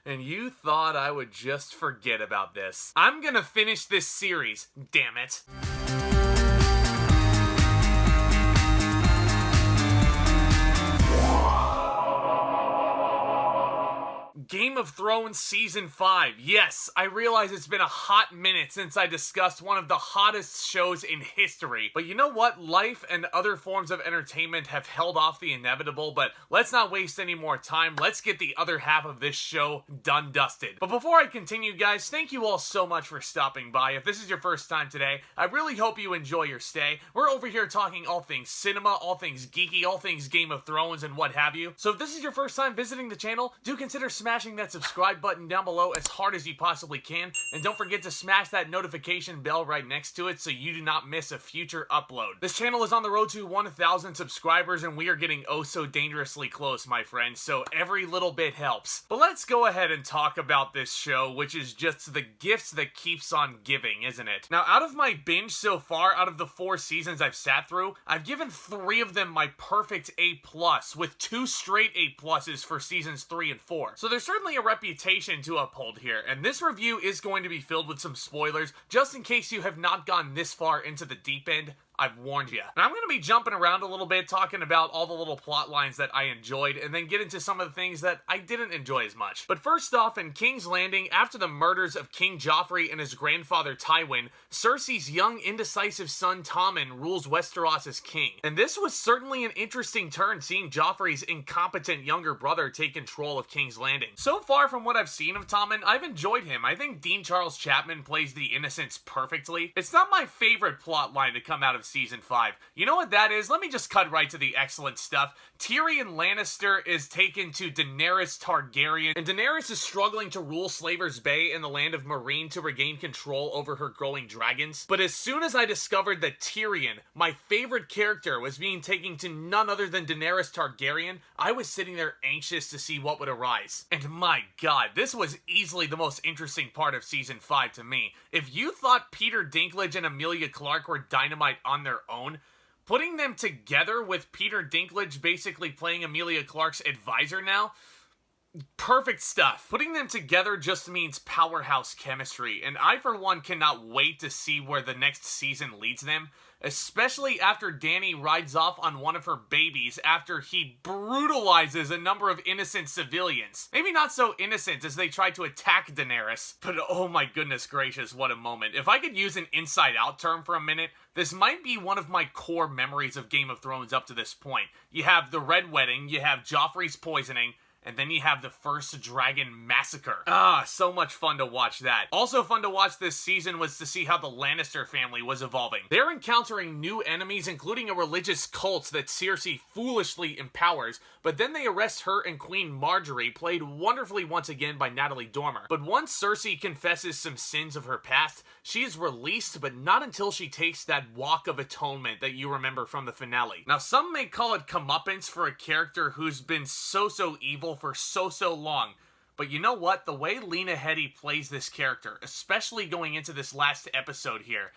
And you thought I would just forget about this. I'm gonna finish this series, damn it. Game of Thrones Season 5. Yes, I realize it's been a hot minute since I discussed one of the hottest shows in history. But you know what? Life and other forms of entertainment have held off the inevitable, but let's not waste any more time. Let's get the other half of this show done dusted. But before I continue, guys, thank you all so much for stopping by. If this is your first time today, I really hope you enjoy your stay. We're over here talking all things cinema, all things geeky, all things Game of Thrones, and what have you. So if this is your first time visiting the channel, do consider smashing that subscribe button down below as hard as you possibly can, and don't forget to smash that notification bell right next to it so you do not miss a future upload. This channel is on the road to 1,000 subscribers, and we are getting oh so dangerously close, my friends, so every little bit helps. But let's go ahead and talk about this show, which is just the gifts that keeps on giving, isn't it? Now, out of my binge so far, out of the 4 seasons I've sat through, I've given 3 of them my perfect A+, with 2 straight A+ for seasons 3 and 4. So there's certainly a reputation to uphold here, and this review is going to be filled with some spoilers, just in case you have not gone this far into the deep end. I've warned you. And I'm going to be jumping around a little bit, talking about all the little plot lines that I enjoyed, and then get into some of the things that I didn't enjoy as much. But first off, in King's Landing, after the murders of King Joffrey and his grandfather Tywin, Cersei's young, indecisive son Tommen rules Westeros as king. And this was certainly an interesting turn, seeing Joffrey's incompetent younger brother take control of King's Landing. So far from what I've seen of Tommen, I've enjoyed him. I think Dean Charles Chapman plays the innocents perfectly. It's not my favorite plot line to come out of Season 5. You know what that is? Let me just cut right to the excellent stuff. Tyrion Lannister is taken to Daenerys Targaryen, and Daenerys is struggling to rule Slaver's Bay in the land of Meereen to regain control over her growing dragons. But as soon as I discovered that Tyrion, my favorite character, was being taken to none other than Daenerys Targaryen, I was sitting there anxious to see what would arise. And my god, this was easily the most interesting part of Season 5 to me. If you thought Peter Dinklage and Emilia Clarke were dynamite on their own, putting them together with Peter Dinklage basically playing Emilia Clarke's advisor now, perfect stuff. Putting them together just means powerhouse chemistry, and I for one cannot wait to see where the next season leads them, especially after Dany rides off on one of her babies after he brutalizes a number of innocent civilians. Maybe not so innocent as they try to attack Daenerys, but oh my goodness gracious, what a moment. If I could use an inside-out term for a minute, this might be one of my core memories of Game of Thrones up to this point. You have the Red Wedding, you have Joffrey's poisoning, and then you have the first dragon massacre. Ah, so much fun to watch that. Also fun to watch this season was to see how the Lannister family was evolving. They're encountering new enemies, including a religious cult that Cersei foolishly empowers, but then they arrest her and Queen Marjorie, played wonderfully once again by Natalie Dormer. But once Cersei confesses some sins of her past, she is released, but not until she takes that walk of atonement that you remember from the finale. Now, some may call it comeuppance for a character who's been so evil for so long, but you know what? The way Lena Headey plays this character, especially going into this last episode here,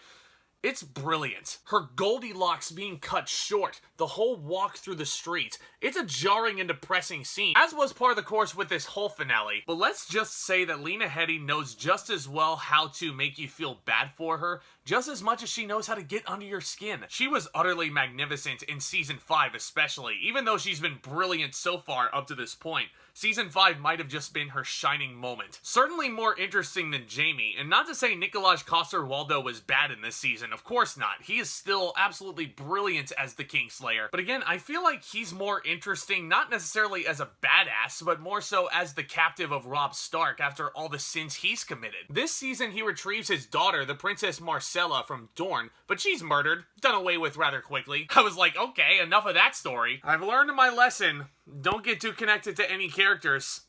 it's brilliant. Her Goldilocks being cut short, the whole walk through the streets. It's a jarring and depressing scene, as was part of the course with this whole finale. But let's just say that Lena Headey knows just as well how to make you feel bad for her, just as much as she knows how to get under your skin. She was utterly magnificent in Season 5 especially, even though she's been brilliant so far up to this point. Season 5 might have just been her shining moment. Certainly more interesting than Jaime, and not to say Nikolaj Coster-Waldau was bad in this season, of course not. He is still absolutely brilliant as the Kingslayer. But again, I feel like he's more interesting, not necessarily as a badass, but more so as the captive of Robb Stark after all the sins he's committed. This season, he retrieves his daughter, the Princess Marcella, from Dorne, but she's murdered, done away with rather quickly. I was like, okay, enough of that story. I've learned my lesson. Don't get too connected to any characters.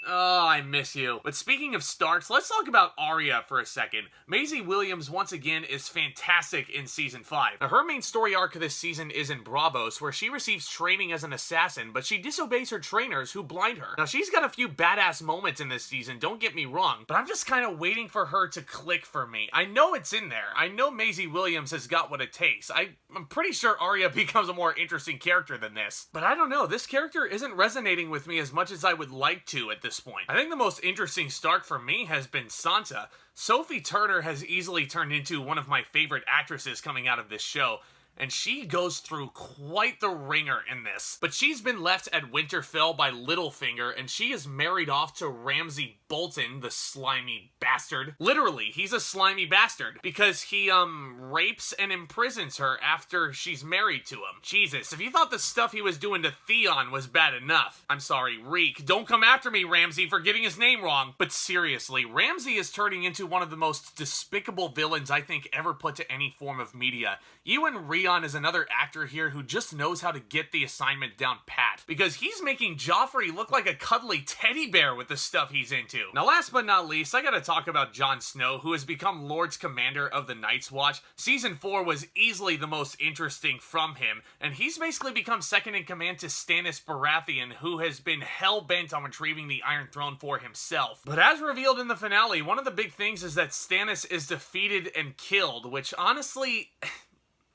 Oh, I miss you. But speaking of Starks, let's talk about Arya for a second. Maisie Williams, once again, is fantastic in Season 5. Now, her main story arc this season is in Braavos, where she receives training as an assassin, but she disobeys her trainers who blind her. Now, she's got a few badass moments in this season, don't get me wrong, but I'm just kind of waiting for her to click for me. I know it's in there. I know Maisie Williams has got what it takes. I'm pretty sure Arya becomes a more interesting character than this. But I don't know, this character isn't resonating with me as much as I would like to at this point. I think the most interesting Stark for me has been Sansa. Sophie Turner has easily turned into one of my favorite actresses coming out of this show, and she goes through quite the ringer in this. But she's been left at Winterfell by Littlefinger, and she is married off to Ramsay Bolton, the slimy bastard. Literally, he's a slimy bastard, because he, rapes and imprisons her after she's married to him. Jesus, if you thought the stuff he was doing to Theon was bad enough. I'm sorry, Reek, don't come after me, Ramsay, for getting his name wrong. But seriously, Ramsay is turning into one of the most despicable villains I think ever put to any form of media. Ewan Rion is another actor here who just knows how to get the assignment down pat, because he's making Joffrey look like a cuddly teddy bear with the stuff he's into. Now, last but not least, I gotta talk about Jon Snow, who has become Lord's Commander of the Night's Watch. Season 4 was easily the most interesting from him, and he's basically become second in command to Stannis Baratheon, who has been hell-bent on retrieving the Iron Throne for himself. But as revealed in the finale, one of the big things is that Stannis is defeated and killed, which honestly,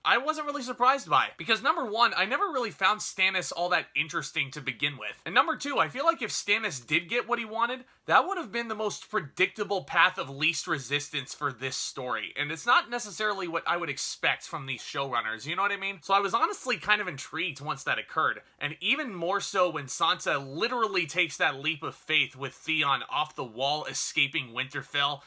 I wasn't really surprised by, because number one, I never really found Stannis all that interesting to begin with. And number two, I feel like if Stannis did get what he wanted, that would have been the most predictable path of least resistance for this story. And it's not necessarily what I would expect from these showrunners, you know what I mean? So I was honestly kind of intrigued once that occurred, and even more so when Sansa literally takes that leap of faith with Theon off the wall escaping Winterfell.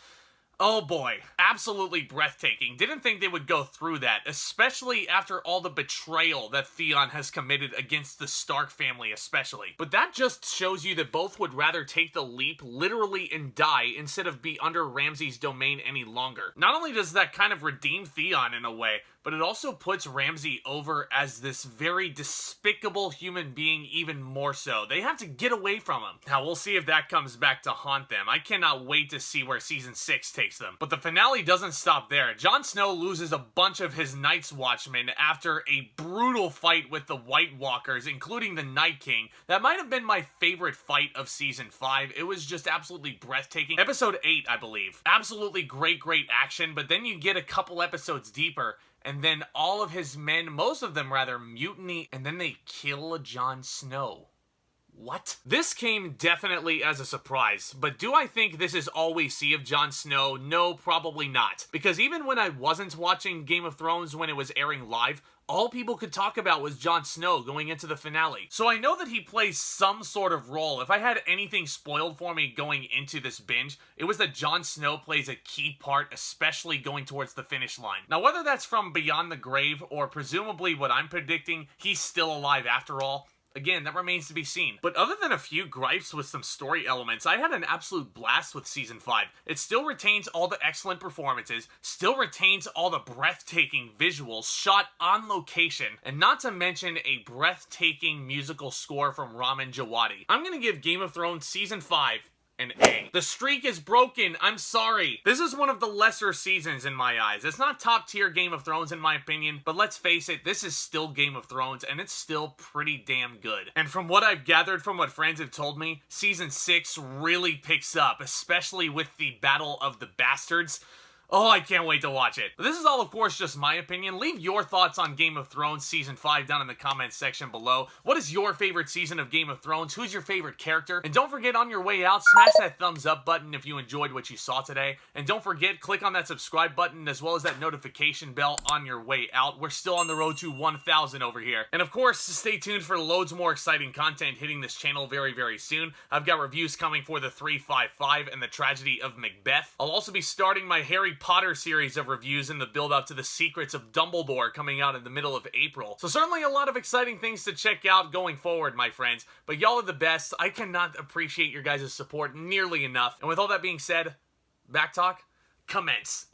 Oh boy, absolutely breathtaking. Didn't think they would go through that, especially after all the betrayal that Theon has committed against the Stark family especially. But that just shows you that both would rather take the leap literally and die instead of be under Ramsay's domain any longer. Not only does that kind of redeem Theon in a way, but it also puts Ramsay over as this very despicable human being even more so. They have to get away from him. Now, we'll see if that comes back to haunt them. I cannot wait to see where Season 6 takes them. But the finale doesn't stop there. Jon Snow loses a bunch of his Night's Watchmen after a brutal fight with the White Walkers, including the Night King. That might have been my favorite fight of Season 5. It was just absolutely breathtaking. Episode 8, I believe. Absolutely great action, but then you get a couple episodes deeper, and then all of his men, most of them rather, mutiny, and then they kill Jon Snow. What? This came definitely as a surprise, but do I think this is all we see of Jon Snow? No, probably not. Because even when I wasn't watching Game of Thrones when it was airing live, all people could talk about was Jon Snow going into the finale. So I know that he plays some sort of role. If I had anything spoiled for me going into this binge, it was that Jon Snow plays a key part, especially going towards the finish line. Now, whether that's from Beyond the Grave or presumably what I'm predicting, he's still alive after all, again, that remains to be seen. But other than a few gripes with some story elements, I had an absolute blast with Season 5. It still retains all the excellent performances, still retains all the breathtaking visuals shot on location, and not to mention a breathtaking musical score from Ramin Djawadi. I'm gonna give Game of Thrones Season 5 an A. The streak is broken, I'm sorry. This is one of the lesser seasons in my eyes. It's not top tier Game of Thrones in my opinion, but let's face it, this is still Game of Thrones, and it's still pretty damn good. And from what I've gathered from what friends have told me, Season 6 really picks up, especially with the Battle of the Bastards. Oh, I can't wait to watch it. But this is all, of course, just my opinion. Leave your thoughts on Game of Thrones Season 5 down in the comments section below. What is your favorite season of Game of Thrones? Who's your favorite character? And don't forget, on your way out, smash that thumbs up button if you enjoyed what you saw today. And don't forget, click on that subscribe button as well as that notification bell on your way out. We're still on the road to 1,000 over here. And of course, stay tuned for loads more exciting content hitting this channel very, very soon. I've got reviews coming for the 355 and the Tragedy of Macbeth. I'll also be starting my Harry Potter series of reviews in the build-up to the Secrets of Dumbledore coming out in the middle of April. So certainly a lot of exciting things to check out going forward, my friends. But y'all are the best. I cannot appreciate your guys' support nearly enough. And with all that being said, back talk, commence.